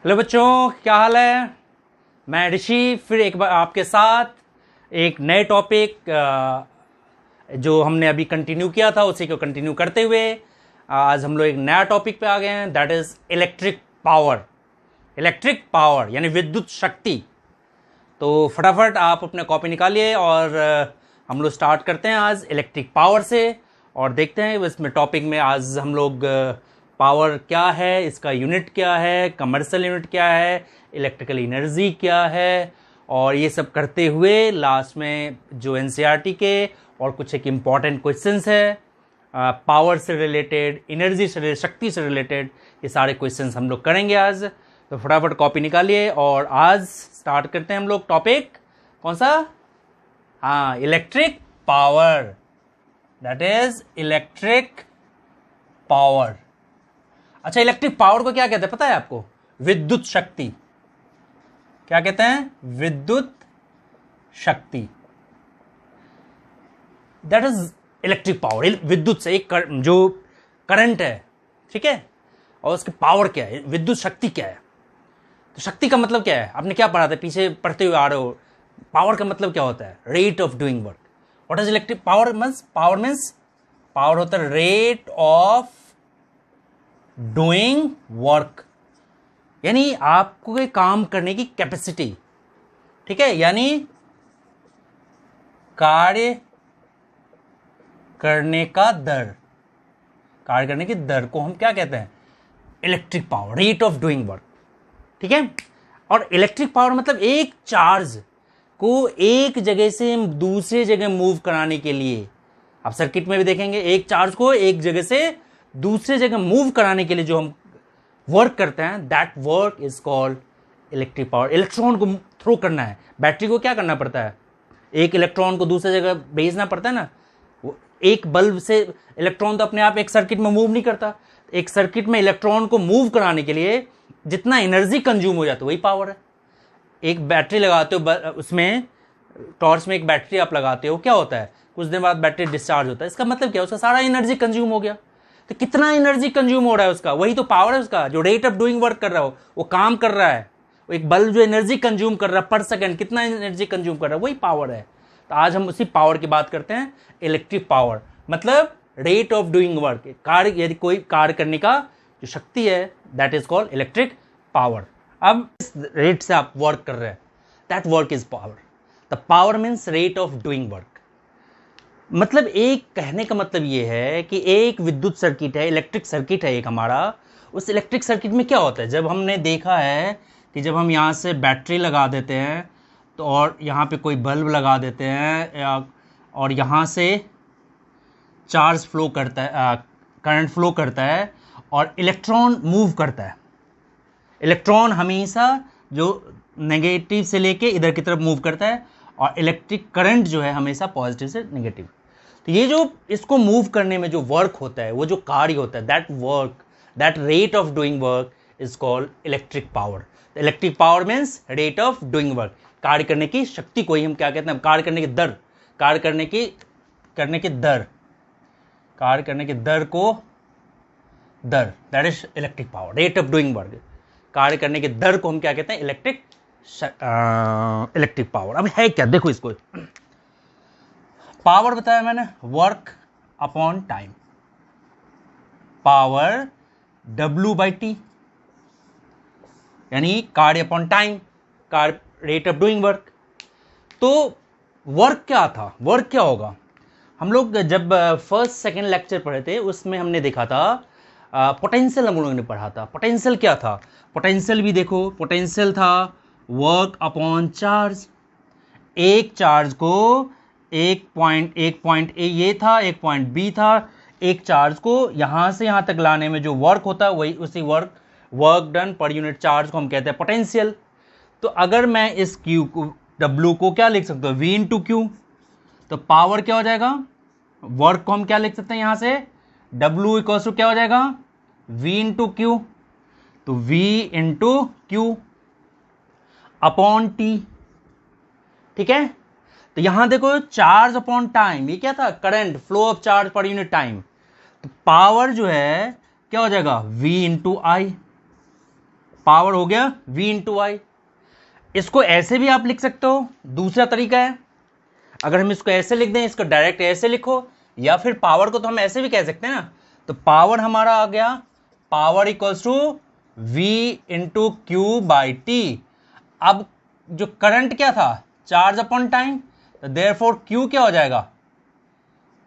Hello बच्चों, क्या हाल है। मैं ऋषि फिर एक बार आपके साथ एक नए टॉपिक जो हमने अभी कंटिन्यू किया था उसी को कंटिन्यू करते हुए आज हम लोग एक नया टॉपिक पे आ गए हैं, that is electric power. Electric power यानी विद्युत शक्ति। तो फटाफट आप अपने कॉपी निकालिए और हम लोग स्टार्ट करते हैं आज इलेक्ट्रिक पावर से और देखते हैं इसमें टॉपिक में आज हम लोग पावर क्या है, इसका यूनिट क्या है, कमर्शियल यूनिट क्या है, इलेक्ट्रिकल एनर्जी क्या है, और ये सब करते हुए लास्ट में जो एनसीईआरटी के और कुछ एक इम्पॉर्टेंट क्वेश्चंस है पावर से रिलेटेड, एनर्जी से, शक्ति से रिलेटेड, ये सारे क्वेश्चंस हम लोग करेंगे आज। तो फटाफट कॉपी निकालिए और आज स्टार्ट करते हैं हम लोग टॉपिक कौन सा। हाँ, electric power, that is electric power. अच्छा, इलेक्ट्रिक पावर को क्या कहते हैं पता है आपको? विद्युत शक्ति। क्या कहते हैं? विद्युत शक्ति, दैट इज इलेक्ट्रिक पावर। विद्युत से एक जो करंट है, ठीक है, और उसकी पावर क्या है, विद्युत शक्ति क्या है। तो शक्ति का मतलब क्या है, आपने क्या पढ़ा था, पीछे पढ़ते हुए आ रहे हो। पावर का मतलब क्या होता है? Rate of doing work. What is electric power? Means power होता है रेट ऑफ डूइंग वर्क, यानी आपको कोई काम करने की कैपेसिटी, ठीक है, यानी कार्य करने का दर। कार्य करने की दर को हम क्या कहते हैं? Electric power, rate of doing work, ठीक है। और इलेक्ट्रिक पावर मतलब एक चार्ज को एक जगह से दूसरे जगह मूव कराने के लिए, आप सर्किट में भी देखेंगे, एक चार्ज को एक जगह से दूसरे जगह मूव कराने के लिए जो हम वर्क करते हैं, that work is called electric power. Electron को थ्रो करना है, बैटरी को क्या करना पड़ता है? एक इलेक्ट्रॉन को दूसरे जगह भेजना पड़ता है ना। एक बल्ब से इलेक्ट्रॉन तो अपने आप एक सर्किट में मूव नहीं करता। एक सर्किट में इलेक्ट्रॉन को मूव कराने के लिए जितना एनर्जी कंज्यूम हो जाता है वही पावर है। एक बैटरी लगाते हो, उसमें टॉर्च में एक बैटरी आप लगाते हो, क्या होता है? कुछ दिन बाद बैटरी डिस्चार्ज होता है। इसका मतलब क्या है? उसका सारा एनर्जी कंज्यूम हो गया। तो कितना एनर्जी कंज्यूम हो रहा है उसका, वही तो पावर है उसका। जो रेट ऑफ डूइंग वर्क कर रहा हो, वो काम कर रहा है। एक बल्ब जो एनर्जी कंज्यूम कर रहा है पर सेकंड, कितना एनर्जी कंज्यूम कर रहा है, वही पावर है। तो आज हम उसी पावर की बात करते हैं, इलेक्ट्रिक पावर। मतलब रेट ऑफ डूइंग वर्क, कार्य, यदि कोई कार्य करने का जो शक्ति है, that is called electric power. अब इस रेट से आप वर्क कर रहे हैं, that work is power. The power means rate of doing work. मतलब एक कहने का मतलब ये है कि एक विद्युत सर्किट है, इलेक्ट्रिक सर्किट है एक हमारा। उस इलेक्ट्रिक सर्किट में क्या होता है? जब हमने देखा है कि जब हम यहाँ से बैटरी लगा देते हैं तो, और यहाँ पे कोई बल्ब लगा देते हैं, और यहाँ से चार्ज फ्लो करता है, करंट फ्लो करता है और इलेक्ट्रॉन मूव करता है। इलेक्ट्रॉन हमेशा जो नेगेटिव से लेके इधर की तरफ मूव करता है और इलेक्ट्रिक करंट जो है हमेशा पॉजिटिव से नेगेटिव। तो ये जो इसको मूव करने में जो वर्क होता है, वो जो कार्य होता है, that work, that rate of doing work is called electric power. Electric power means rate of doing work, कार्य करने की शक्ति को ही हम क्या कहते हैं? कार्य करने की दर, कार्य करने की दर, कार्य करने की दर को दर, that is electric power, rate of doing work. कार्य करने की दर को हम क्या कहते हैं? Electric power. अब है क्या, देखो इसको। पावर बताया मैंने, work upon time, power W/T, यानी कार्य अपॉन टाइम, कार्य, रेट ऑफ डूइंग वर्क। तो वर्क क्या था, वर्क क्या होगा? हम लोग जब फर्स्ट सेकंड लेक्चर पढ़े थे उसमें हमने देखा था, पोटेंशियल हम लोगों ने पढ़ा था। पोटेंशियल क्या था? पोटेंशियल भी देखो, पोटेंशियल था वर्क अपॉन चार्ज। एक चार्ज को एक पॉइंट ए ये था, एक पॉइंट बी था। एक चार्ज को यहां से यहां तक लाने में जो वर्क होता है, वही उसी work done per unit charge को हम कहते हैं पोटेंशियल। तो अगर मैं इस क्यू को, डब्ल्यू को क्या लिख सकता हूं? V into Q. तो पावर क्या हो जाएगा? वर्क को हम क्या लिख सकते हैं यहां से? W इक्वल टू क्या हो जाएगा? V into Q. तो V into Q upon T, ठीक है। तो यहां देखो, चार्ज अपॉन टाइम, ये क्या था? Current, flow of charge per unit time. तो पावर जो है क्या हो जाएगा? V into I. पावर हो गया V इंटू आई। इसको ऐसे भी आप लिख सकते हो, दूसरा तरीका है, अगर हम इसको ऐसे लिख दें, इसको डायरेक्ट ऐसे लिखो, या फिर पावर को तो हम ऐसे भी कह सकते हैं ना। तो पावर हमारा आ गया power equals to V into Q by T. अब जो करंट क्या था, चार्ज अपॉन टाइम, तो देयरफॉर Q क्या हो जाएगा,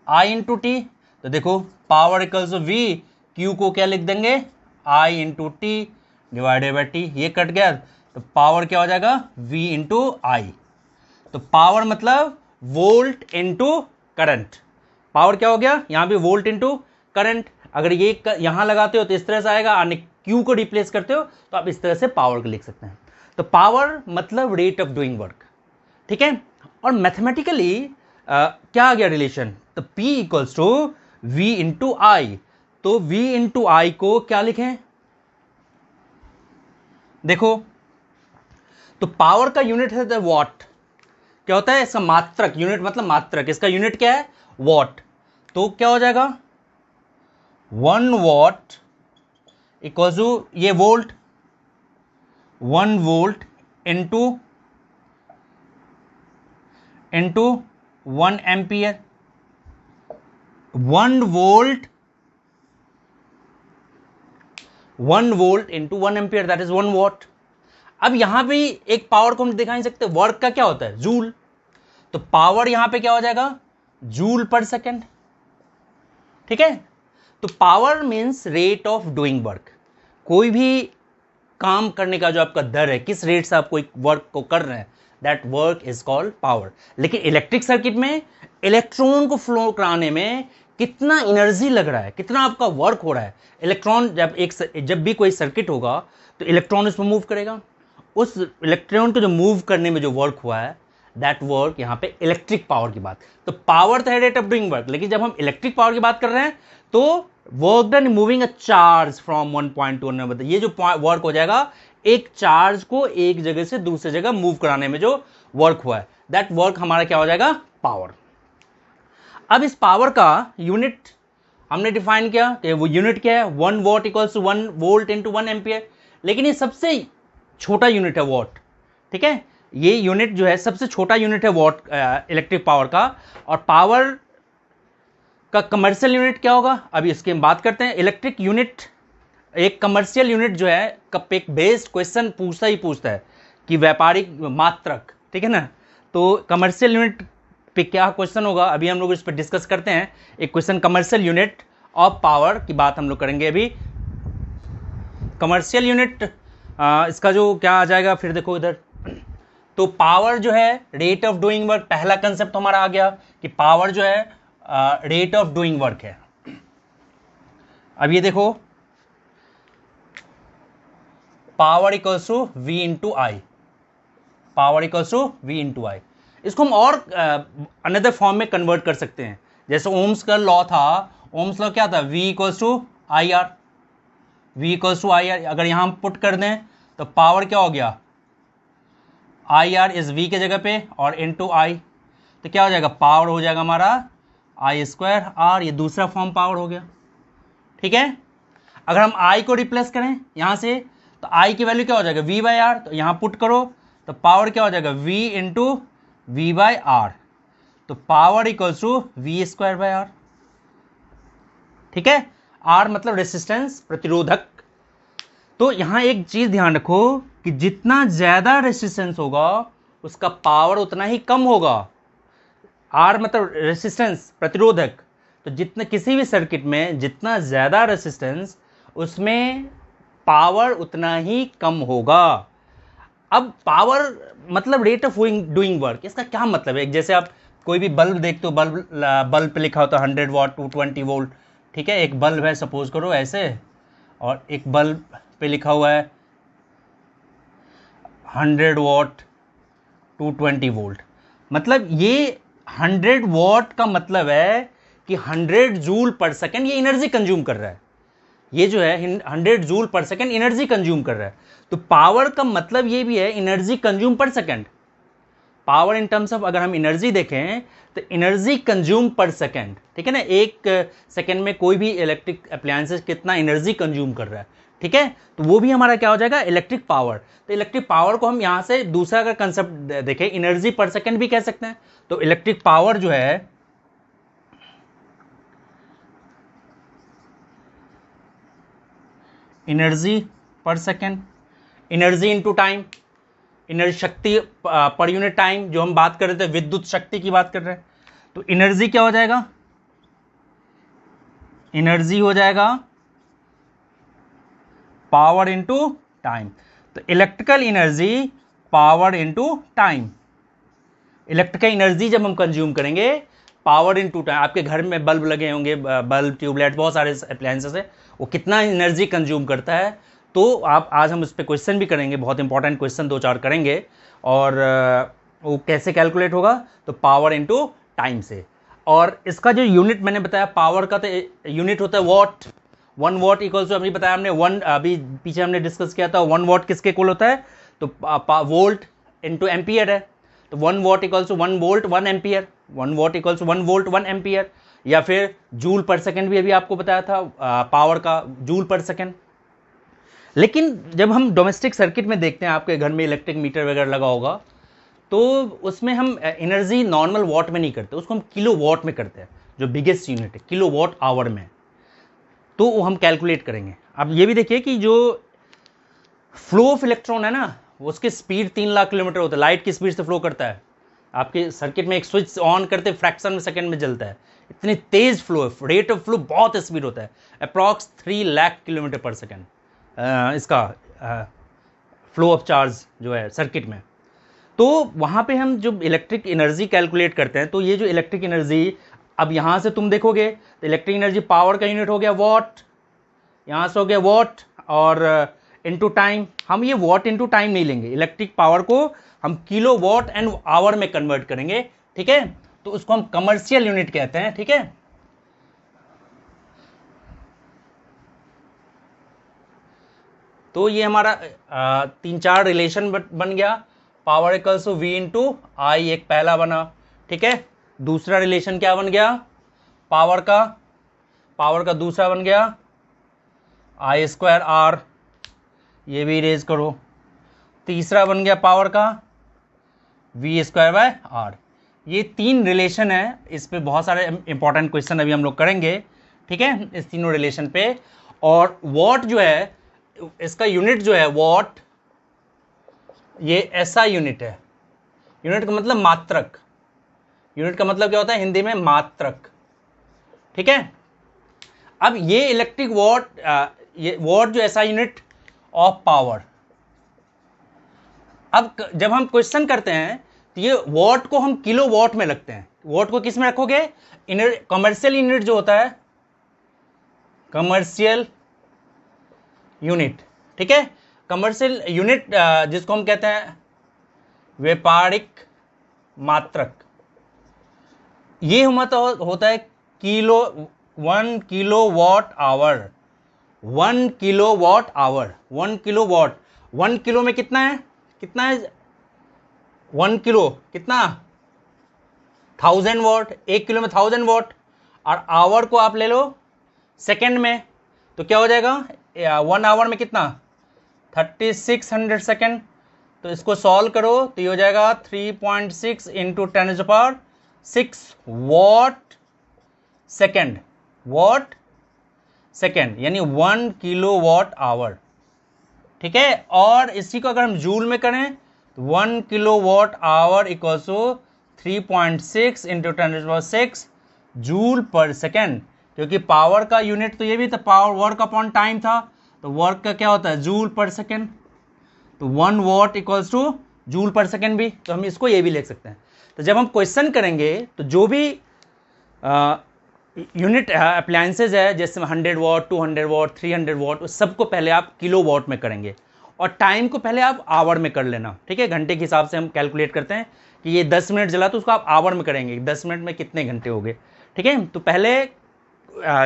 I इंटू टी। तो देखो power equals to V, Q को क्या लिख देंगे, I into T divided by T. ये कट गया, तो पावर क्या हो जाएगा, V इंटू आई। तो पावर मतलब वोल्ट इंटू करंट। पावर क्या हो गया, यहां भी वोल्ट इंटू करंट। अगर ये यहां लगाते हो तो इस तरह से आएगा, और क्यू को रिप्लेस करते हो तो आप इस तरह से पावर को लिख सकते हैं। तो पावर मतलब रेट ऑफ डूइंग वर्क, ठीक है। और मैथमेटिकली क्या आ गया रिलेशन, तो P equals to V into I. तो V इंटू आई को क्या लिखें, देखो तो पावर का यूनिट है वॉट, क्या होता है इसका मात्रक, यूनिट मतलब मात्रक, इसका यूनिट क्या है, वॉट। तो क्या हो जाएगा, 1 वॉट इक्वल्स टू ये volt, 1 volt into 1 ampere. 1 volt into 1 ampere, that is 1 what. अब यहां पे एक पावर को हम दिखा नहीं सकते, वर्क का क्या होता है, जूल। तो पावर यहां पे क्या हो जाएगा, जूल पर सेकेंड, ठीक है। तो power means rate of doing work, कोई भी काम करने का जो आपका दर है, किस रेट से आप कोई वर्क को कर रहे हैं, that work is called power. लेकिन इलेक्ट्रिक सर्किट में इलेक्ट्रॉन को फ्लो कराने में कितना एनर्जी लग रहा है, कितना आपका वर्क हो रहा है। इलेक्ट्रॉन जब भी कोई सर्किट होगा तो इलेक्ट्रॉन उसमें मूव करेगा, उस इलेक्ट्रॉन को जो मूव करने में जो वर्क हुआ है, दैट वर्क यहाँ पे इलेक्ट्रिक पावर की बात। तो पावर तो है रेट ऑफ डूइंग वर्क, लेकिन जब हम इलेक्ट्रिक पावर की बात कर रहे हैं तो work done moving a charge from one point two another. ये जो वर्क हो जाएगा, एक चार्ज को एक जगह से दूसरी जगह मूव कराने में जो वर्क हुआ है, दैट वर्क हमारा क्या हो जाएगा, पावर। अब इस पावर का यूनिट हमने डिफाइन किया कि वो यूनिट क्या है, 1 watt equals to 1 volt into 1 ampere. लेकिन ये सबसे छोटा यूनिट है वॉट, ठीक है। ये यूनिट जो है सबसे छोटा यूनिट है वॉट इलेक्ट्रिक पावर का। और पावर का कमर्शियल यूनिट क्या होगा, अभी इसकी हम बात करते हैं। इलेक्ट्रिक यूनिट, एक कमर्शियल यूनिट जो है एक बेस्ड क्वेश्चन पूछता है कि व्यापारिक मात्रक, ठीक है ना। तो कमर्शियल यूनिट पे क्या क्वेश्चन होगा, अभी हम लोग इस पर डिस्कस करते हैं। एक question commercial unit of power की बात हम लोग करेंगे अभी। कमर्शियल यूनिट इसका जो क्या आ जाएगा, फिर देखो इधर, तो पावर जो है रेट ऑफ डूइंग वर्क, पहला कंसेप्ट हमारा आ गया कि पावर जो है रेट ऑफ डूइंग वर्क है। अब ये देखो power equals to V into I, power equals to V into I. इसको हम और अनदर फॉर्म में कन्वर्ट कर सकते हैं, जैसे ओम्स का लॉ था। ओम्स लॉ क्या था, V equals to I R, V equals to I R. अगर यहां हम पुट कर दें तो पावर क्या हो गया, आई आर इज V के जगह पे और इंटू आई, तो क्या हो जाएगा, पावर हो जाएगा हमारा आई स्क्वायर आर। ये दूसरा फॉर्म पावर हो गया, ठीक है। अगर हम आई को रिप्लेस करें यहां से, तो आई की वैल्यू क्या हो जाएगा, V बाई आर। तो यहां पुट करो तो पावर क्या हो जाएगा, V into V by R. तो power equals to V square by R, ठीक है। आर मतलब रेसिस्टेंस, प्रतिरोधक। तो यहां एक चीज ध्यान रखो कि जितना ज्यादा रेसिस्टेंस होगा उसका पावर उतना ही कम होगा। आर मतलब रेसिस्टेंस, प्रतिरोधक। तो जितना किसी भी सर्किट में जितना ज्यादा रेसिस्टेंस, उसमें पावर उतना ही कम होगा। अब पावर मतलब रेट ऑफ डूइंग वर्क, इसका क्या मतलब है, जैसे आप कोई भी बल्ब देखते हो, बल्ब पे लिखा होता है 100 वॉट 220 वोल्ट, ठीक है। एक बल्ब है सपोज करो ऐसे, और एक बल्ब पे लिखा हुआ है 100 वॉट 220 वोल्ट। मतलब ये 100 वॉट का मतलब है कि 100 जूल पर सेकेंड ये एनर्जी कंज्यूम कर रहा है। ये जो है 100 joule per second energy consume कर रहा है। तो पावर का मतलब ये भी है एनर्जी कंज्यूम पर second. Power in terms of अगर हम एनर्जी देखें तो एनर्जी कंज्यूम पर सेकेंड, ठीक है ना। एक सेकेंड में कोई भी इलेक्ट्रिक अप्लायंसेस कितना एनर्जी कंज्यूम कर रहा है, ठीक है, तो वो भी हमारा क्या हो जाएगा, इलेक्ट्रिक पावर। तो इलेक्ट्रिक पावर को हम यहां से दूसरा अगर कंसेप्ट देखें, एनर्जी पर सेकेंड भी कह सकते हैं। तो इलेक्ट्रिक पावर जो है एनर्जी पर second, energy into time, energy शक्ति पर यूनिट टाइम, जो हम बात कर रहे थे विद्युत शक्ति की बात कर रहे हैं। तो एनर्जी क्या हो जाएगा, एनर्जी हो जाएगा पावर इनटू टाइम। तो electrical energy power into time, electrical energy जब हम कंज्यूम करेंगे पावर इनटू टाइम। आपके घर में बल्ब लगे होंगे, बल्ब, ट्यूबलाइट, बहुत सारे अप्लायंसेस है, वो कितना एनर्जी कंज्यूम करता है। तो आप आज हम उस पर क्वेश्चन भी करेंगे, बहुत इंपॉर्टेंट क्वेश्चन 2-4 करेंगे। और वो कैसे कैलकुलेट होगा, तो पावर इनटू टाइम से। और इसका जो यूनिट मैंने बताया पावर का, तो यूनिट होता है वॉट। 1 वॉट इक्वल्स टू, अभी बताया हमने 1, अभी पीछे हमने डिस्कस किया था 1 वॉट किसके इक्वल होता है, तो वोल्ट इनटू एम्पियर है। तो 1 watt equals to 1 volt 1 ampere, 1 watt equals to 1 volt 1 ampere. या फिर जूल पर सेकंड भी अभी आपको बताया था पावर का, जूल पर सेकंड। लेकिन जब हम डोमेस्टिक सर्किट में देखते हैं, आपके घर में इलेक्ट्रिक मीटर वगैरह लगा होगा, तो उसमें हम एनर्जी नॉर्मल वॉट में नहीं करते, उसको हम किलो वॉट में करते हैं, जो बिगेस्ट यूनिट है किलो वॉट आवर में। तो वो हम कैलकुलेट करेंगे। अब ये भी देखिए कि जो फ्लो ऑफ इलेक्ट्रॉन है ना, उसकी स्पीड 3 लाख किलोमीटर होता है, लाइट की स्पीड से फ्लो करता है। आपके सर्किट में एक स्विच ऑन करते फ्रैक्शन में सेकंड में जलता है, इतनी तेज फ्लो है, रेट ऑफ फ्लो बहुत स्पीड होता है, अप्रॉक्स 3 लाख किलोमीटर पर सेकंड इसका फ्लो ऑफ चार्ज जो है सर्किट में। तो वहाँ पे हम जो इलेक्ट्रिक एनर्जी कैलकुलेट करते हैं, तो ये जो इलेक्ट्रिक एनर्जी, अब यहाँ से तुम देखोगे तो इलेक्ट्रिक एनर्जी पावर का यूनिट हो गया वॉट, यहाँ से हो गया वॉट, और इनटू टाइम। हम ये वॉट इनटू टाइम नहीं लेंगे, इलेक्ट्रिक पावर को हम किलो वॉट एंड आवर में कन्वर्ट करेंगे, ठीक है। तो उसको हम कमर्शियल यूनिट कहते हैं, ठीक है। तो ये हमारा 3-4 रिलेशन बन गया, power equals to V into I, एक पहला बना, ठीक है। दूसरा रिलेशन क्या बन गया, पावर का दूसरा बन गया आई स्क्वायर आर, ये भी इरेज करो। तीसरा बन गया पावर का वी स्क्वायर बाय आर। ये 3 रिलेशन है, इस पे बहुत सारे इंपॉर्टेंट क्वेश्चन अभी हम लोग करेंगे, ठीक है, इस तीनों रिलेशन पे। और वॉट जो है, इसका यूनिट जो है वॉट, ये ऐसा यूनिट है, यूनिट का मतलब मात्रक, यूनिट का मतलब क्या होता है हिंदी में, मात्रक, ठीक है। अब ये इलेक्ट्रिक वॉट, ये वॉट जो ऐसा यूनिट ऑफ पावर। अब जब हम क्वेश्चन करते हैं तो ये वॉट को हम किलो वॉट में रखते हैं। वॉट को किस में रखोगे, कमर्शियल यूनिट जो होता है, कमर्शियल यूनिट, ठीक है। कमर्शियल यूनिट जिसको हम कहते हैं व्यापारिक मात्रक, ये होता है kilo, 1 kilo watt hour, 1 kilo watt hour, 1 kilo watt, 1 kilo में कितना है, 1 किलो कितना, 1000 वॉट, 1 किलो में 1000 वॉट। और आवर को आप ले लो सेकेंड में, तो क्या हो जाएगा, 1 आवर में कितना, 3600 सेकेंड। तो इसको सॉल्व करो तो ये हो जाएगा 3.6 into 10⁶ watt second, watt second, यानी 1 किलो वॉट आवर, ठीक है। और इसी को अगर हम जूल में करें तो 1 kilo watt hour equals to 3.6 into 10⁶ joule per second, क्योंकि पावर का यूनिट तो ये भी था, पावर वर्क अपॉन टाइम था, तो वर्क का क्या होता है जूल पर सेकेंड। तो 1 watt equals two joule per second भी, तो हम इसको ये भी लिख सकते हैं। तो जब हम क्वेश्चन करेंगे तो जो भी यूनिट अप्लायंसेज है, जैसे 100 वॉट, 200 वॉट, 300 वॉट, उस सबको पहले आप किलो वॉट में करेंगे, और टाइम को पहले आप आवर में कर लेना, ठीक है। घंटे के हिसाब से हम कैलकुलेट करते हैं कि ये 10 मिनट जला, तो उसको आप आवर में करेंगे, 10 मिनट में कितने घंटे हो गए, ठीक है। तो पहले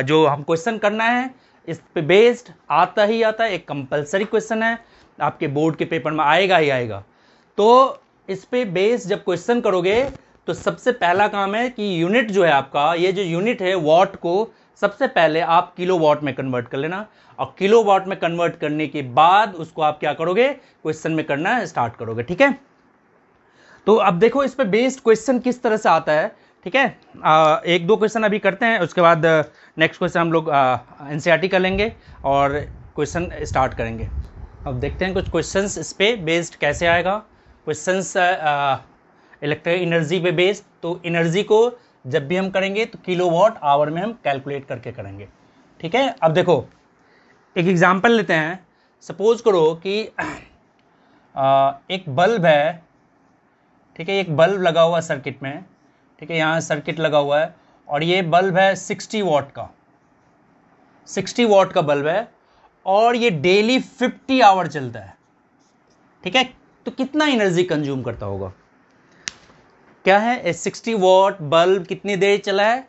जो हम क्वेश्चन करना है इस पे बेस्ड आता ही आता है, एक कंपलसरी क्वेश्चन है, आपके बोर्ड के पेपर में आएगा ही आएगा। तो इस पे बेस्ड जब क्वेश्चन करोगे तो सबसे पहला काम है कि यूनिट जो है आपका, ये जो यूनिट है वॉट को सबसे पहले आप किलोवाट में कन्वर्ट कर लेना, और किलोवाट में कन्वर्ट करने के बाद उसको आप क्या करोगे, क्वेश्चन में करना स्टार्ट करोगे। ठीक है, तो अब देखो इस पे बेस्ड क्वेश्चन किस तरह से आता है। ठीक है, एक दो क्वेश्चन अभी करते हैं, उसके बाद नेक्स्ट क्वेश्चन हम लोग एनसीईआरटी कर लेंगे और क्वेश्चन स्टार्ट करेंगे। अब देखते हैं कुछ क्वेश्चंस इस पे बेस्ड कैसे आएगा। क्वेश्चंस इलेक्ट्रिक एनर्जी पे बेस्ड, तो एनर्जी को जब भी हम करेंगे तो किलोवाट आवर में हम कैलकुलेट करके करेंगे। ठीक है, अब देखो एक एग्जांपल लेते हैं। सपोज करो कि एक बल्ब है, ठीक है, एक बल्ब लगा हुआ सर्किट में, ठीक है, यहाँ सर्किट लगा हुआ है और ये बल्ब है 60 वाट का, 60 वाट का बल्ब है और ये डेली 50 आवर चलता है। ठीक है, तो कितना एनर्जी कंज्यूम करता होगा, क्या है 60 वाट बल्ब कितनी देर चला है,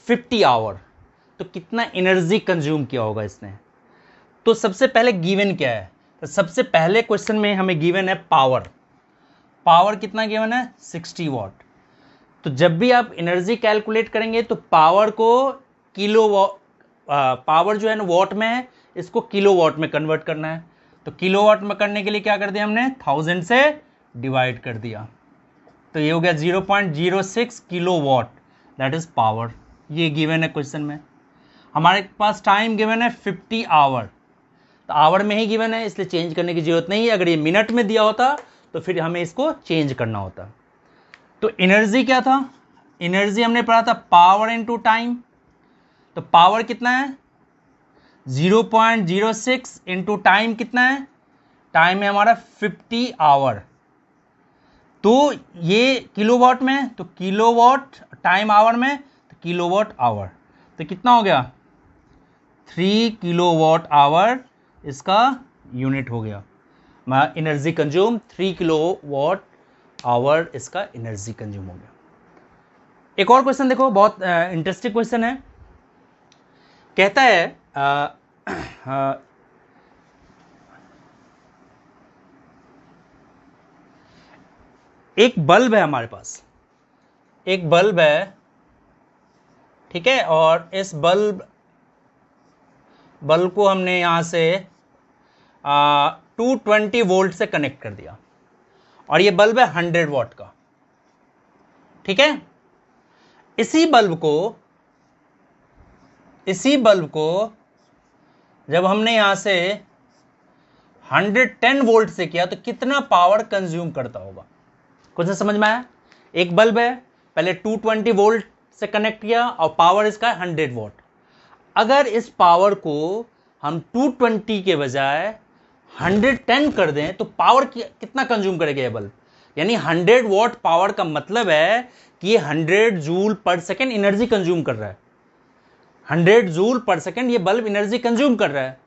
50 आवर, तो कितना एनर्जी कंज्यूम किया होगा इसने। तो सबसे पहले गिवन क्या है, तो सबसे पहले क्वेश्चन में हमें गिवन है पावर, पावर कितना गिवन है 60 वाट। तो जब भी आप एनर्जी कैलकुलेट करेंगे तो पावर को पावर जो है ना वॉट में है, इसको किलोवाट में कन्वर्ट करना है। तो किलोवाट में करने के लिए क्या कर दिया हमने, 1000 से डिवाइड कर दिया, तो ये हो गया 0.06 किलोवाट, दैट इज पावर। ये गिवन है क्वेश्चन में। हमारे पास टाइम गिवन है 50 आवर, तो आवर में ही गिवन है इसलिए चेंज करने की जरूरत नहीं है। अगर ये मिनट में दिया होता तो फिर हमें इसको चेंज करना होता। तो एनर्जी क्या था, एनर्जी हमने पढ़ा था पावर इनटू टाइम, तो पावर कितना है 0.06 इनटू टाइम कितना है, टाइम है हमारा 50 आवर, तो ये किलोवाट में, तो किलोवाट टाइम आवर में, तो किलोवाट आवर, तो कितना हो गया 3 किलोवाट आवर इसका यूनिट हो गया। एनर्जी कंज्यूम 3 किलोवाट आवर इसका एनर्जी कंज्यूम हो गया। एक और क्वेश्चन देखो, बहुत इंटरेस्टिंग क्वेश्चन है। कहता है एक बल्ब है हमारे पास, एक बल्ब है, ठीक है, और इस बल्ब को हमने यहां से 220 वोल्ट से कनेक्ट कर दिया और ये बल्ब है 100 वाट का। ठीक है, इसी बल्ब को जब हमने यहां से 110 वोल्ट से किया तो कितना पावर कंज्यूम करता होगा। कुछ समझ में आया, एक बल्ब है, पहले 220 वोल्ट से कनेक्ट किया और पावर इसका 100 वाट। अगर इस पावर को हम 220 के बजाय 110 कर दें तो पावर कितना कंज्यूम करेगा ये बल्ब, यानी 100 वाट पावर का मतलब है कि ये 100 joule per second energy consume कर रहा है, 100 जूल पर सेकेंड ये बल्ब एनर्जी कंज्यूम कर रहा है।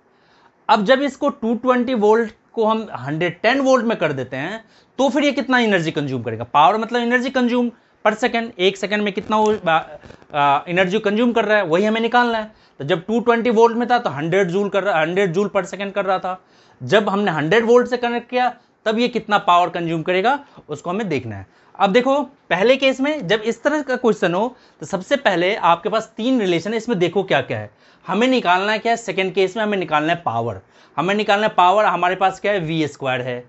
अब जब इसको 220 वोल्ट को हम 110 वोल्ट में कर देते हैं तो फिर ये कितना एनर्जी कंज्यूम करेगा, पावर मतलब एनर्जी कंज्यूम पर सेकेंड, एक सेकेंड में कितना एनर्जी कंज्यूम कर रहा है वही हमें निकालना है। तो जब 220 वोल्ट में था तो 100 जूल कर रहा, 100 जूल पर सेकेंड कर रहा था। जब हमने 100 वोल्ट से कनेक्ट किया तब ये कितना पावर कंज्यूम करेगा उसको हमें देखना है। अब देखो पहले केस में जब इस तरह का क्वेश्चन हो तो सबसे पहले आपके पास 3 रिलेशन है, इसमें देखो क्या क्या है। हमें निकालना है क्या है, सेकेंड केस में हमें निकालना है पावर, हमें निकालना है पावर, हमारे पास क्या है V² है,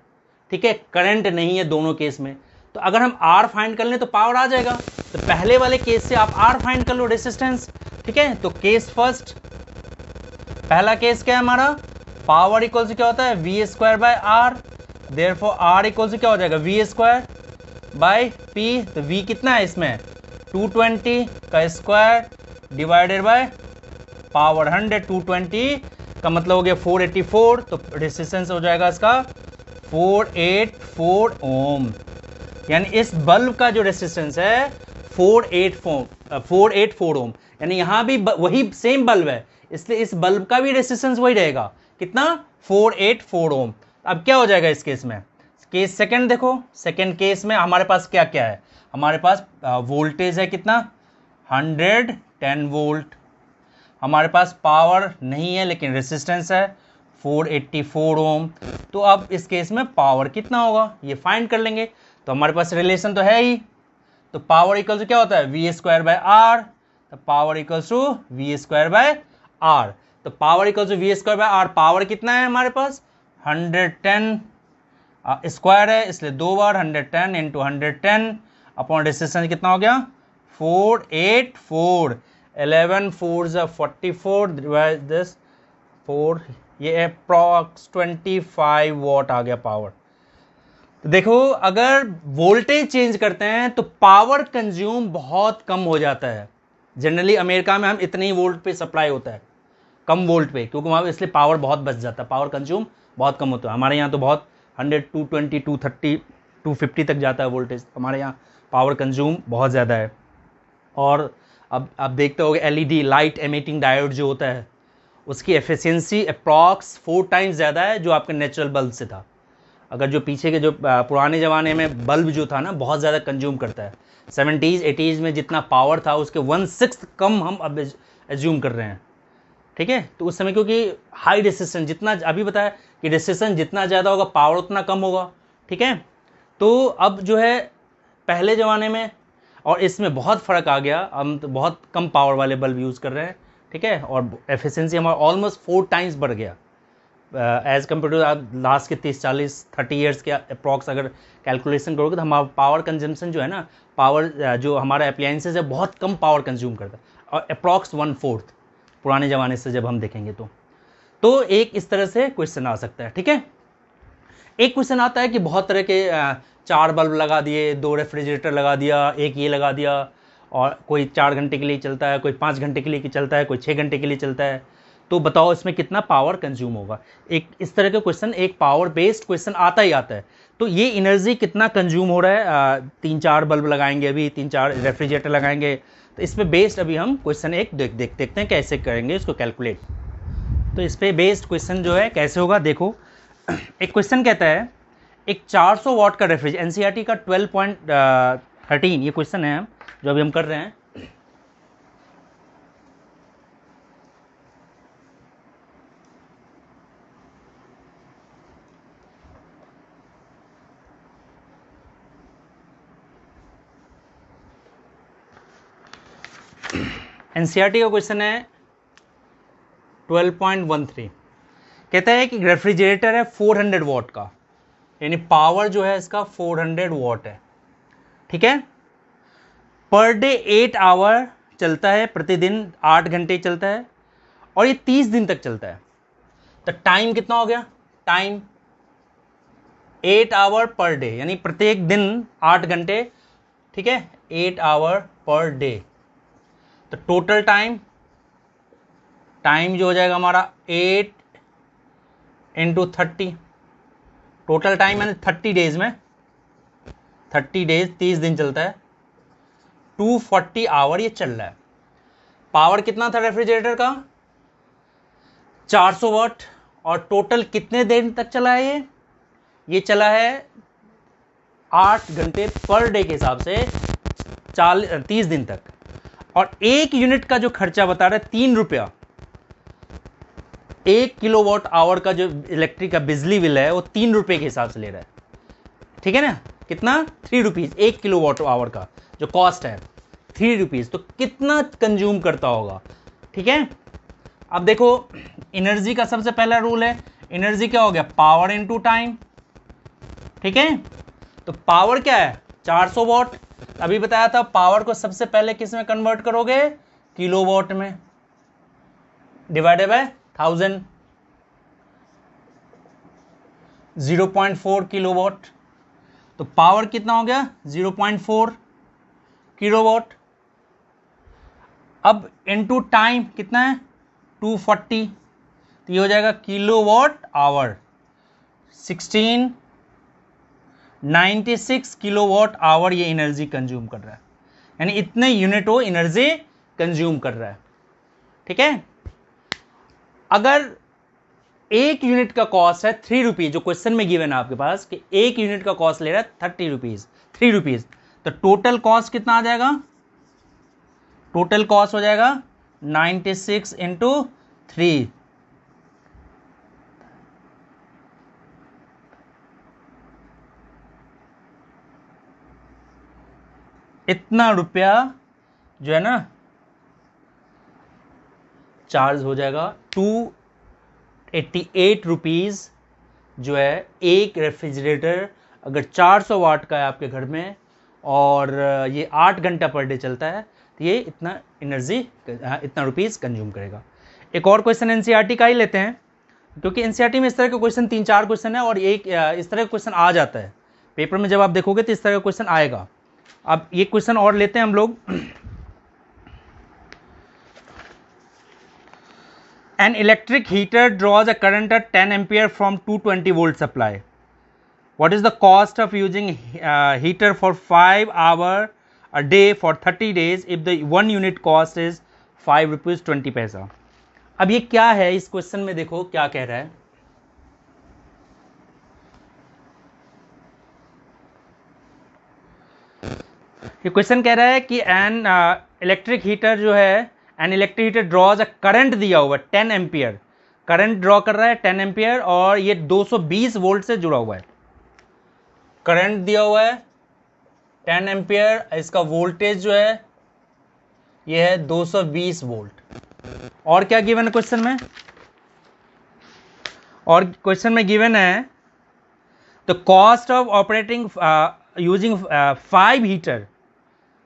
ठीक है, करंट नहीं है दोनों केस में। तो अगर हम R फाइंड कर लें तो पावर आ जाएगा। तो पहले वाले केस से आप R फाइंड कर लो, रेसिस्टेंस, ठीक है। तो केस फर्स्ट, पहला केस क्या है हमारा, पावर इक्वल से क्या होता है V² by R, therefore R equal से क्या हो जाएगा V² बाय P। तो V कितना है इसमें 220 का स्क्वायर डिवाइडेड बाय पावर 100, 220 का मतलब हो गया 484, तो रेसिस्टेंस हो जाएगा इसका 484 ओम। यानी इस बल्ब का जो रेसिस्टेंस है 484 ओम, यानी यहां भी वही सेम बल्ब है इसलिए इस बल्ब का भी रेसिस्टेंस वही रहेगा, कितना 484 ओम। अब क्या हो जाएगा इस केस में, केस सेकंड देखो, सेकंड केस में हमारे पास क्या क्या है, हमारे पास वोल्टेज है कितना 110 वोल्ट, हमारे पास पावर नहीं है लेकिन रेसिस्टेंस है 484 ओम। तो अब इस केस में पावर कितना होगा ये फाइंड कर लेंगे। तो हमारे पास रिलेशन तो है ही, तो पावर इक्वल से क्या होता है V² बाय R, तो power equals to V square by R. तो power equals to V square by R, power कितना है हमारे पास 110 स्क्वायर है, इसलिए 2 बार 110 इंटू 110 अपॉन रेजिस्टेंस कितना हो गया 484, 11 4 44 डिवाइड दिस 4, ये अप्रॉक्स 25 वॉट आ गया पावर। तो देखो अगर वोल्टेज चेंज करते हैं तो पावर कंज्यूम बहुत कम हो जाता है। जनरली अमेरिका में हम इतने ही वोल्ट पे सप्लाई होता है, कम वोल्ट पे, क्योंकि वहाँ इसलिए पावर बहुत बच जाता है, पावर कंज्यूम बहुत कम होता है। हमारे यहाँ तो बहुत 100 220 230 250 तक जाता है वोल्टेज, हमारे यहाँ पावर कंज्यूम बहुत ज़्यादा है। और अब आप देखते होगे एलईडी लाइट एमिटिंग डायोड जो होता है उसकी एफिशिएंसी अप्रॉक्स 4 टाइम्स ज़्यादा है जो आपके नेचुरल बल्ब से था। अगर जो पीछे के जो पुराने ज़माने में बल्ब जो था ना बहुत ज़्यादा कंज्यूम करता है, 70s 80s में जितना पावर था उसके 1/6 कम हम अब एज्यूम कर रहे हैं। ठीक है, तो उस समय क्योंकि हाई रेजिस्टेंस जितना अभी बताया कि रेजिस्टेंस जितना ज़्यादा होगा पावर उतना कम होगा। ठीक है, तो अब जो है पहले ज़माने में और इसमें बहुत फ़र्क आ गया, हम तो बहुत कम पावर वाले बल्ब यूज़ कर रहे हैं। ठीक है, और एफिशिएंसी हमारा ऑलमोस्ट 4 टाइम्स बढ़ गया एज़ कम्पेयर टू आप लास्ट के 30 40 30 ईयर्स के अप्रॉक्स अगर कैलकुलेशन करोगे तो हमारा पावर कंजम्पशन जो है ना, पावर जो हमारा अप्लायंसेज है बहुत कम पावर कंज्यूम करता है, और अप्रॉक्स 1/4 पुराने ज़माने से जब हम देखेंगे तो एक इस तरह से क्वेश्चन आ सकता है। ठीक है, एक क्वेश्चन आता है कि बहुत तरह के 4 बल्ब लगा दिए, 2 रेफ्रिजरेटर लगा दिया, एक ये लगा दिया, और कोई 4 घंटे के लिए चलता है, कोई 5 घंटे के लिए चलता है, कोई 6 घंटे के लिए चलता है, तो बताओ इसमें कितना पावर कंज्यूम होगा। एक इस तरह का क्वेश्चन, एक पावर बेस्ड क्वेश्चन आता ही आता है। तो ये एनर्जी कितना कंज्यूम हो रहा है, 3-4 बल्ब लगाएंगे, अभी 3-4 रेफ्रिजरेटर लगाएंगे, तो इस पर बेस्ड अभी हम क्वेश्चन एक देखते हैं कैसे करेंगे इसको कैलकुलेट। तो इस पर बेस्ड क्वेश्चन जो है कैसे होगा देखो। एक क्वेश्चन कहता है एक 400 वाट का रेफ्रिजरेटर, एनसीईआरटी का 12.13 ये क्वेश्चन है जो अभी हम कर रहे हैं। एनसीईआरटी का क्वेश्चन है 12.13, कहता है कि रेफ्रिजरेटर है 400 वाट का, यानी पावर जो है इसका 400 वाट है। ठीक है, पर डे 8 आवर चलता है, प्रतिदिन 8 घंटे चलता है, और ये 30 दिन तक चलता है। तो टाइम कितना हो गया, टाइम 8 आवर पर डे, यानी प्रत्येक दिन 8 घंटे। ठीक है, 8 आवर पर डे, तो टोटल टाइम जो हो जाएगा हमारा 8 इंटू 30, टोटल टाइम यानी 30 डेज में, 30 डेज 30 दिन चलता है, 240 आवर ये चल रहा है। पावर कितना था रेफ्रिजरेटर का 400 वाट, और टोटल कितने दिन तक चला है ये चला है 8 घंटे पर डे के हिसाब से 30 दिन तक। और 1 यूनिट का जो खर्चा बता रहा है 3 रुपया, 1 किलोवाट आवर का जो इलेक्ट्रिक का बिजली बिल है वो 3 रुपए के हिसाब से ले रहा है। ठीक है ना, कितना 3 रुपीज 1 किलोवाट आवर का जो कॉस्ट है 3 रुपीज, तो कितना कंज्यूम करता होगा। ठीक है, अब देखो एनर्जी का सबसे पहला रूल है, एनर्जी क्या हो गया पावर इनटू टाइम। ठीक है, तो पावर क्या है 400 वाट, अभी बताया था पावर को सबसे पहले किस में कन्वर्ट करोगे किलोवाट में, डिवाइडेड बाय 1000, 0.4 किलोवाट, तो पावर कितना हो गया 0.4 किलोवाट। अब इनटू टाइम कितना है 240, तो ये हो जाएगा किलोवाट आवर, 1696 किलोवाट आवर ये एनर्जी कंज्यूम कर रहा है, यानी इतने यूनिट वो एनर्जी कंज्यूम कर रहा है। ठीक है, अगर 1 यूनिट का कॉस्ट है 3 रुपीज, जो क्वेश्चन में गिवन है आपके पास कि 1 यूनिट का कॉस्ट ले रहा है 30 रुपीज 3 रुपीज, तो टोटल कॉस्ट कितना आ जाएगा, टोटल कॉस्ट हो जाएगा 96 इंटू 3, इतना रुपया जो है ना चार्ज हो जाएगा 288 रुपीज़ जो है एक रेफ्रिजरेटर अगर 400 वाट का है आपके घर में और ये 8 घंटा पर डे चलता है तो ये इतना एनर्जी इतना रुपीज़ कंज्यूम करेगा। एक और क्वेश्चन एनसीईआरटी का ही लेते हैं, क्योंकि एनसीईआरटी में इस तरह के क्वेश्चन 3-4 क्वेश्चन है और एक इस तरह का क्वेश्चन आ जाता है पेपर में, जब आप देखोगे तो इस तरह का क्वेश्चन आएगा। अब ये क्वेश्चन और लेते हैं हम लोग। An electric heater draws a current at 10 ampere from 220 volt supply. What is the cost of using heater for 5 hours a day for 30 days if the 1 unit cost is 5 rupees 20 पैसा। अब ये क्या है, इस क्वेश्चन में देखो क्या कह रहा है। ये क्वेश्चन कह रहा है कि एन इलेक्ट्रिक हीटर जो है, an electric heater draws a current दिया हुआ है 10 एम्पियर, करंट ड्रॉ कर रहा है 10 एम्पियर और ये 220 वोल्ट से जुड़ा हुआ है। करंट दिया हुआ है 10 एम्पियर, इसका वोल्टेज जो है ये है 220 वोल्ट। और क्या गिवन है क्वेश्चन में, और क्वेश्चन में गिवन है the cost of operating using 5 heater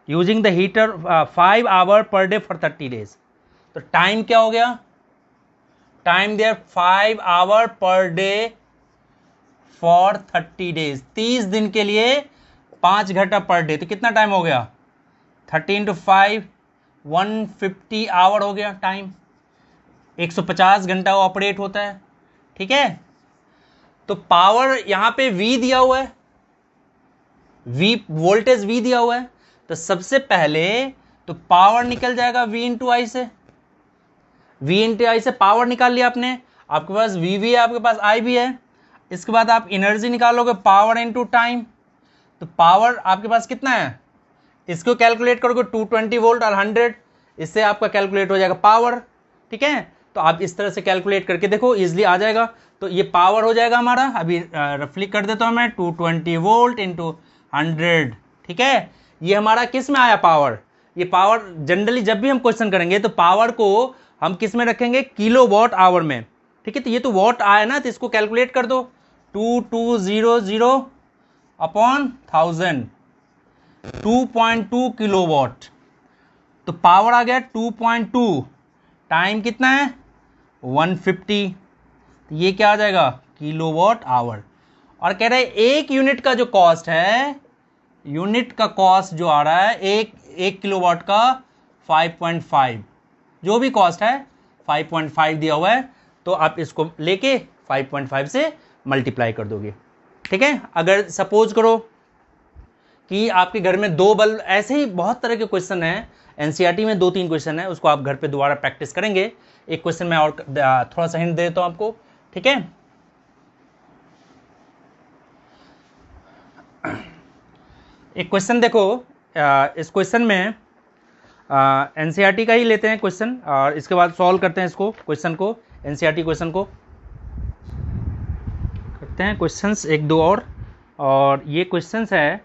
using the heater 5 hour per day for 30 days. तो टाइम क्या हो गया, time there 5 hour per day for 30 days, 30 दिन के लिए 5 घंटा पर डे, तो कितना टाइम हो गया 30 × 5 150 आवर हो गया टाइम, 150 घंटा ऑपरेट होता है। ठीक है, तो पावर यहां पे V दिया हुआ है, V वोल्टेज V दिया हुआ है, तो सबसे पहले तो पावर निकल जाएगा V × I से, V × I से पावर निकाल लिया आपने, आपके पास V भी है, आपके पास I भी है। इसके बाद आप एनर्जी निकालोगे पावर × टाइम, तो पावर आपके पास कितना है, इसको कैलकुलेट करोगे 220 वोल्ट और 100, इससे आपका कैलकुलेट हो जाएगा पावर। ठीक है, तो आप इस तरह से कैलकुलेट करके देखो, इजिली आ जाएगा। तो ये पावर हो जाएगा हमारा, अभी रफली कर देता हूं मैं, 220 वोल्ट × 100। ठीक है, ये हमारा किस में आया पावर, ये पावर जनरली जब भी हम क्वेश्चन करेंगे तो पावर को हम किस में रखेंगे, किलो वॉट आवर में। ठीक है, तो ये तो वॉट आया ना, तो इसको कैलकुलेट कर दो, 2200 अपॉन 1000, 2.2 किलो वॉट। तो पावर आ गया 2.2, टाइम कितना है 150, तो ये क्या आ जाएगा किलो वॉट आवर। और कह रहे हैं एक यूनिट का जो कॉस्ट है, यूनिट का कॉस्ट जो आ रहा है एक किलोवाट का 5.5, जो भी कॉस्ट है 5.5 दिया हुआ है, तो आप इसको लेके 5.5 से मल्टीप्लाई कर दोगे। ठीक है, अगर सपोज करो कि आपके घर में 2 बल्ब, ऐसे ही बहुत तरह के क्वेश्चन हैं एनसीईआरटी में, 2-3 क्वेश्चन है, उसको आप घर पे दोबारा प्रैक्टिस करेंगे। एक क्वेश्चन मैं और थोड़ा सा हिंट दे देता हूं आपको। ठीक है, एक क्वेश्चन देखो, इस क्वेश्चन में एनसीईआरटी का ही लेते हैं क्वेश्चन और इसके बाद सॉल्व करते हैं इसको, क्वेश्चन को, एनसीईआरटी क्वेश्चन को करते हैं क्वेश्चंस 1-2 और ये क्वेश्चंस है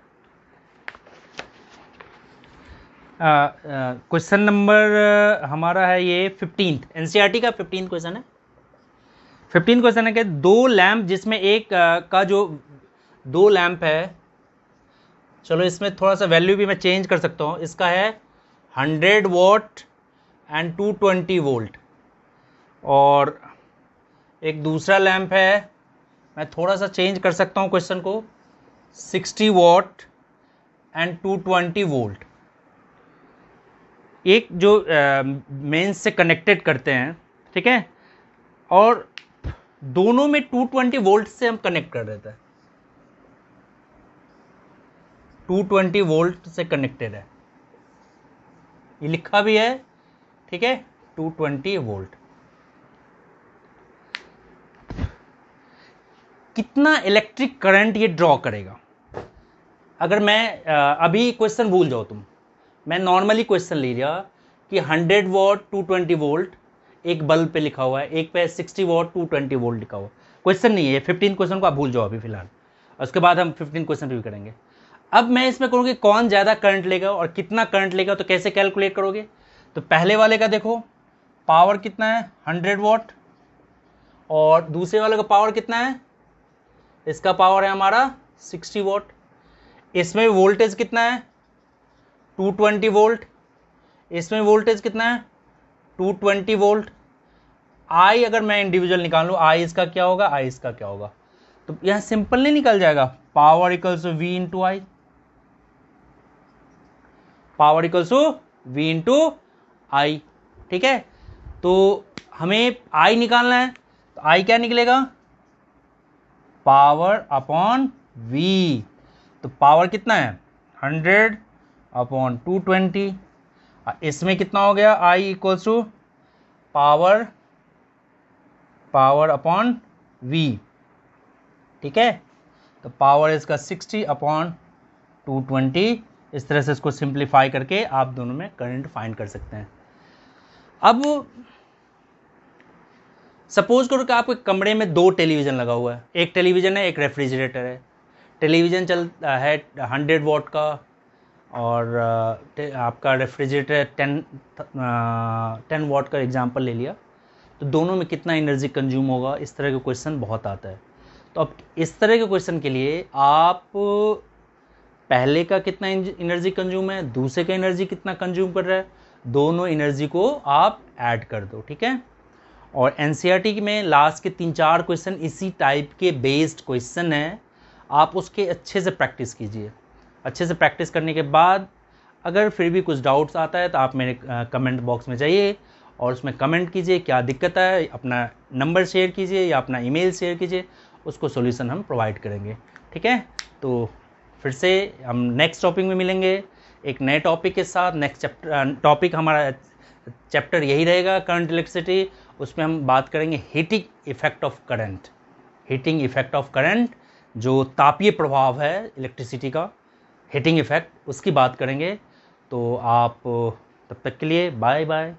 क्वेश्चन नंबर हमारा है ये 15th, एनसीईआरटी का 15th क्वेश्चन है। 15th क्वेश्चन है कि 2 लैंप जिसमें एक का जो 2 लैंप है, चलो इसमें थोड़ा सा वैल्यू भी मैं चेंज कर सकता हूँ, इसका है 100 वॉट एंड 220 वोल्ट, और एक दूसरा लैंप है, मैं थोड़ा सा चेंज कर सकता हूँ क्वेश्चन को, 60 वॉट एंड 220 वोल्ट। एक जो मेंस से कनेक्टेड करते हैं, ठीक है, और दोनों में 220 वोल्ट से हम कनेक्ट कर देते हैं, 220 वोल्ट से कनेक्टेड है, ये लिखा भी है। ठीक है, 220 वोल्ट। कितना इलेक्ट्रिक करंट ये ड्रॉ करेगा, अगर मैं अभी क्वेश्चन भूल जाओ तुम, मैं नॉर्मली क्वेश्चन ले लिया कि 100 वॉट 220 वोल्ट एक बल्ब पे लिखा हुआ है, एक पे 60 वॉट 220 वोल्ट लिखा हुआ, क्वेश्चन नहीं है। 15 क्वेश्चन को आप भूल जाओ अभी फिलहाल, उसके बाद हम 15 क्वेश्चन रिव्यू करेंगे। अब मैं इसमें करूँगी कौन ज़्यादा करंट लेगा और कितना करंट लेगा, तो कैसे कैलकुलेट करोगे। तो पहले वाले का देखो, पावर कितना है 100 वॉट, और दूसरे वाले का पावर कितना है, इसका पावर है हमारा 60 वॉट। इसमें वोल्टेज कितना है 220 वोल्ट, इसमें वोल्टेज कितना है 220 वोल्ट। आई अगर मैं इंडिविजुअल निकाल लूँ, आई इसका क्या होगा, आई इसका क्या होगा, तो यह सिंपल नहीं निकल जाएगा, power equals to V into I, power equals to V into I. ठीक है, तो हमें आई निकालना है, तो आई क्या निकलेगा, पावर अपॉन वी। तो पावर कितना है 100 अपॉन 220, इसमें कितना हो गया, I equals to power upon V. ठीक है, तो पावर इसका 60 अपॉन 220, इस तरह से इसको सिंप्लीफाई करके आप दोनों में करंट फाइंड कर सकते हैं। अब सपोज करो कि आपके कमरे में 2 टेलीविज़न लगा हुआ है, एक टेलीविज़न है एक रेफ्रिजरेटर है। टेलीविज़न चलता है 100 वॉट का और आपका रेफ्रिजरेटर 10 वॉट का एग्जांपल ले लिया, तो दोनों में कितना एनर्जी कंज्यूम होगा, इस तरह के क्वेश्चन बहुत आता है। तो अब इस तरह के क्वेश्चन के लिए आप पहले का कितना एनर्जी कंज्यूम है, दूसरे का एनर्जी कितना कंज्यूम कर रहा है, दोनों एनर्जी को आप ऐड कर दो। ठीक है, और एनसीईआरटी में लास्ट के 3-4 क्वेश्चन इसी टाइप के बेस्ड क्वेश्चन हैं, आप उसके अच्छे से प्रैक्टिस कीजिए। अच्छे से प्रैक्टिस करने के बाद अगर फिर भी कुछ डाउट्स आता है तो आप मेरे कमेंट बॉक्स में जाइए और उसमें कमेंट कीजिए, क्या दिक्कत है, अपना नंबर शेयर कीजिए या अपना ईमेल शेयर कीजिए, उसको सॉल्यूशन हम प्रोवाइड करेंगे। ठीक है, तो फिर से हम नेक्स्ट टॉपिक में मिलेंगे एक नए टॉपिक के साथ। नेक्स्ट टॉपिक हमारा चैप्टर यही रहेगा, करंट इलेक्ट्रिसिटी। उसमें हम बात करेंगे heating effect of current, heating effect of current, जो तापीय प्रभाव है इलेक्ट्रिसिटी का, हीटिंग इफेक्ट, उसकी बात करेंगे। तो आप तब तक के लिए बाय बाय।